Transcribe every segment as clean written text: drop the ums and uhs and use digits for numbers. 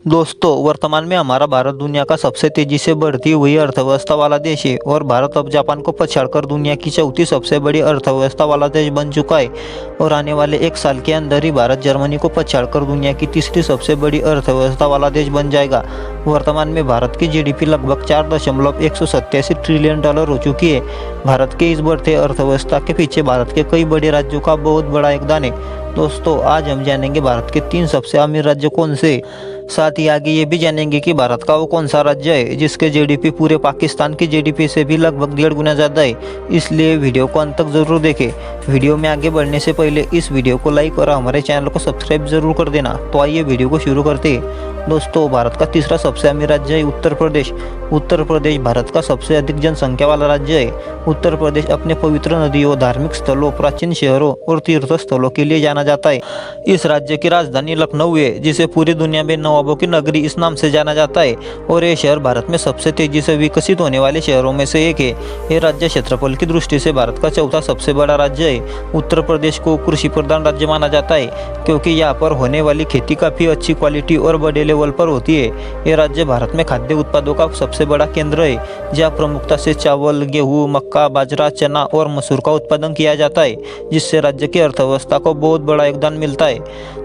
दोस्तों, वर्तमान में हमारा भारत दुनिया का सबसे तेजी से बढ़ती हुई अर्थव्यवस्था वाला देश है और भारत अब जापान को पछाड़कर दुनिया की चौथी सबसे बड़ी अर्थव्यवस्था वाला देश बन चुका है। और आने वाले एक साल के अंदर ही भारत जर्मनी को पछाड़कर दुनिया की तीसरी सबसे बड़ी अर्थव्यवस्था वाला देश बन जाएगा। वर्तमान में भारत की जीडीपी लगभग 4.187 ट्रिलियन डॉलर हो चुकी है। भारत के इस बढ़ते अर्थव्यवस्था के पीछे भारत के कई बड़े राज्यों का बहुत बड़ा योगदान है। दोस्तों, आज हम जानेंगे भारत के 3 सबसे अमीर राज्य कौन से। साथ ही आगे ये भी जानेंगे कि भारत का वो कौन सा राज्य है जिसके जीडीपी पूरे पाकिस्तान की जीडीपी से भी लगभग 1.5 गुना ज़्यादा है। इसलिए वीडियो को अंत तक ज़रूर देखें। वीडियो में आगे बढ़ने से पहले इस वीडियो को लाइक और हमारे चैनल को सब्सक्राइब जरूर कर देना। तो आइए वीडियो को शुरू करते हैं। दोस्तों, भारत का तीसरा सबसे अमीर राज्य है उत्तर प्रदेश। उत्तर प्रदेश भारत का सबसे अधिक जनसंख्या वाला राज्य है। उत्तर प्रदेश अपने पवित्र नदियों, धार्मिक स्थलों, प्राचीन शहरों और तीर्थ स्थलों के लिए जाना जाता है। इस राज्य की राजधानी लखनऊ है, जिसे पूरी दुनिया में नवाबों की नगरी इस नाम से जाना जाता है। और ये शहर भारत में सबसे तेजी से विकसित होने वाले शहरों में से एक है। ये राज्य क्षेत्रफल की दृष्टि से भारत का चौथा सबसे बड़ा राज्य है। उत्तर प्रदेश को कृषि प्रधान राज्य माना जाता है, क्योंकि यहाँ पर होने वाली खेती काफ़ी अच्छी क्वालिटी और बड़े लेवल पर होती है। ये राज्य भारत में खाद्य उत्पादों का सबसे बड़ा केंद्र है, जहाँ प्रमुखता से चावल, गेहूँ, मक्का, बाजरा, चना और मसूर का उत्पादन किया जाता है, जिससे राज्य की अर्थव्यवस्था को बहुत बड़ा योगदान मिलता है।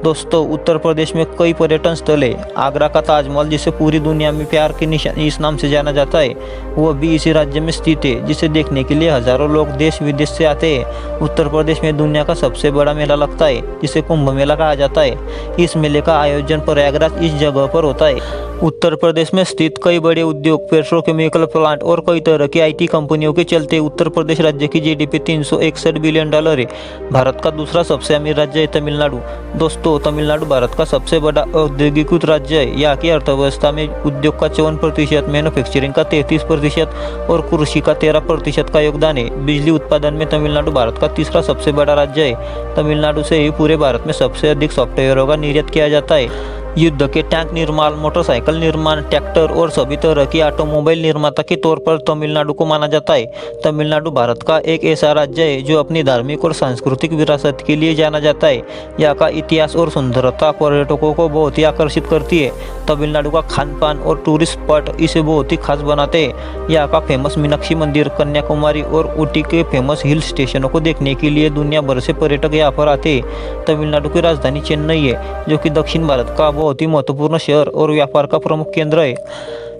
दोस्तों, उत्तर प्रदेश में कई पर्यटन स्थल है। आगरा का ताजमहल, जिसे पूरी दुनिया में प्यार की निशानी इस नाम से जाना जाता है, वह भी इसी राज्य में स्थित है, जिसे देखने के लिए हजारों लोग देश विदेश से आते हैं। उत्तर प्रदेश में दुनिया का सबसे बड़ा मेला लगता है, जिसे कुंभ मेला कहा जाता है। इस मेले का आयोजन प्रयागराज इस जगह पर होता है। उत्तर प्रदेश में स्थित कई बड़े उद्योग, पेट्रोकेमिकल प्लांट और कई तरह की आईटी कंपनियों के चलते उत्तर प्रदेश राज्य की जीडीपी 361 बिलियन डॉलर है। भारत का दूसरा सबसे अमीर राज्य है तमिलनाडु। दोस्तों, तमिलनाडु भारत का सबसे बड़ा औद्योगिकृत राज्य है। यहाँ की अर्थव्यवस्था में उद्योग का 54%, मैन्युफैक्चरिंग का 33% और कृषि का 13% का योगदान है। बिजली उत्पादन में तमिलनाडु भारत का तीसरा सबसे बड़ा राज्य है। तमिलनाडु से ही पूरे भारत में सबसे अधिक सॉफ्टवेयरों का निर्यात किया जाता है। युद्ध के टैंक निर्माण, मोटरसाइकिल निर्माण, ट्रैक्टर और सभी तरह की ऑटोमोबाइल निर्माता के तौर पर तमिलनाडु को माना जाता है। तमिलनाडु भारत का एक ऐसा राज्य है जो अपनी धार्मिक और सांस्कृतिक विरासत के लिए जाना जाता है। यहाँ का इतिहास और सुंदरता पर्यटकों को बहुत ही आकर्षित करती है। तमिलनाडु का खान पान और टूरिस्ट स्पॉट इसे बहुत ही खास बनाते हैं। यहाँ का फेमस मीनाक्षी मंदिर, कन्याकुमारी और ऊटी के फेमस हिल स्टेशनों को देखने के लिए दुनिया भर से पर्यटक यहाँ पर आते हैं। तमिलनाडु की राजधानी चेन्नई है, जो कि दक्षिण भारत का बहुत ही महत्वपूर्ण शहर और व्यापार का प्रमुख केंद्र है।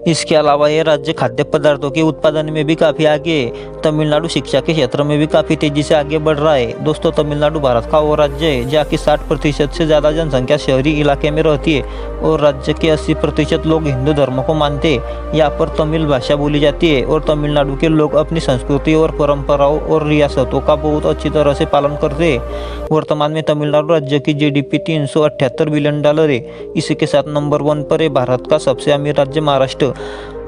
इसके अलावा यह राज्य खाद्य पदार्थों के उत्पादन में भी काफ़ी आगे है। तमिलनाडु शिक्षा के क्षेत्र में भी काफ़ी तेजी से आगे बढ़ रहा है। दोस्तों, तमिलनाडु भारत का वो राज्य है जहाँ की 60% से ज़्यादा जनसंख्या शहरी इलाके में रहती है और राज्य के 80% लोग हिंदू धर्म को मानते हैं। यहाँ पर तमिल भाषा बोली जाती है और तमिलनाडु के लोग अपनी संस्कृति और परंपराओं और रियासतों का बहुत अच्छी तरह से पालन करते हैं। वर्तमान में तमिलनाडु राज्य की जीडीपी 378 बिलियन डॉलर है। इसी के साथ नंबर 1 पर है भारत का सबसे अमीर राज्य महाराष्ट्र।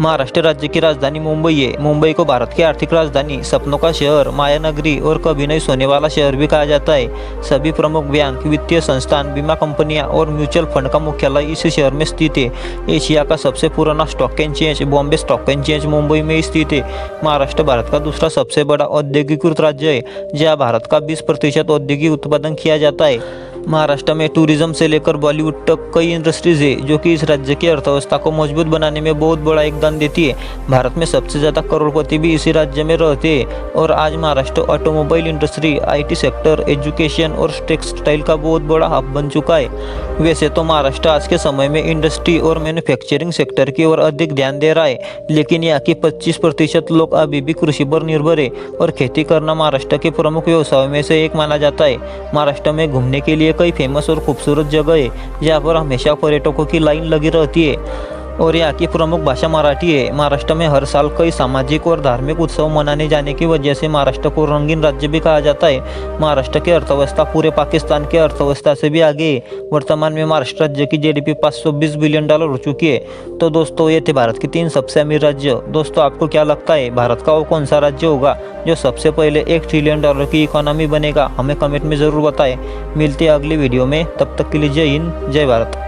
महाराष्ट्र राज्य की राजधानी मुंबई है। मुंबई को भारत की आर्थिक राजधानी, सपनों का शहर, माया नगरी और कभी नहीं सोने वाला शहर भी कहा जाता है। सभी प्रमुख बैंक, वित्तीय संस्थान, बीमा कंपनियां और म्यूचुअल फंड का मुख्यालय इसी शहर में स्थित है। एशिया का सबसे पुराना stock exchange, Bombay stock exchange, Mumbai में स्थित है। महाराष्ट्र भारत का दूसरा सबसे बड़ा औद्योगिकृत राज्य है, जहाँ भारत का 20% औद्योगिक उत्पादन किया जाता है। महाराष्ट्र में टूरिज्म से लेकर बॉलीवुड तक कई इंडस्ट्रीज है, जो कि इस राज्य की अर्थव्यवस्था को मजबूत बनाने में बहुत बड़ा योगदान देती है। भारत में सबसे ज़्यादा करोड़पति भी इसी राज्य में रहते हैं और आज Maharashtra automobile industry, IT sector, education और टेक्सटाइल का बहुत बड़ा हब बन चुका है। वैसे तो महाराष्ट्र आज के समय में इंडस्ट्री और मैन्युफैक्चरिंग सेक्टर की ओर अधिक ध्यान दे रहा है, लेकिन यहाँ की 25% लोग अभी भी कृषि पर निर्भर है और खेती करना महाराष्ट्र के प्रमुख व्यवसायों में से एक माना जाता है। महाराष्ट्र में घूमने के लिए कई फेमस और खूबसूरत जगह है, जहाँ पर हमेशा पर्यटकों की लाइन लगी रहती है और यहाँ की प्रमुख भाषा मराठी है। महाराष्ट्र में हर साल कई सामाजिक और धार्मिक उत्सव मनाने जाने की वजह से महाराष्ट्र को रंगीन राज्य भी कहा जाता है। महाराष्ट्र की अर्थव्यवस्था पूरे पाकिस्तान की अर्थव्यवस्था से भी आगे है। वर्तमान में महाराष्ट्र राज्य की जीडीपी 520 बिलियन डॉलर हो चुकी है। तो दोस्तों, ये थे भारत के 3 सबसे अमीर राज्य। दोस्तों, आपको क्या लगता है भारत का वो कौन सा राज्य होगा जो सबसे पहले 1 ट्रिलियन डॉलर की इकोनॉमी बनेगा? हमें कमेंट में ज़रूर बताएं। मिलते हैं अगली वीडियो में, तब तक के लिए जय हिंद, जय भारत।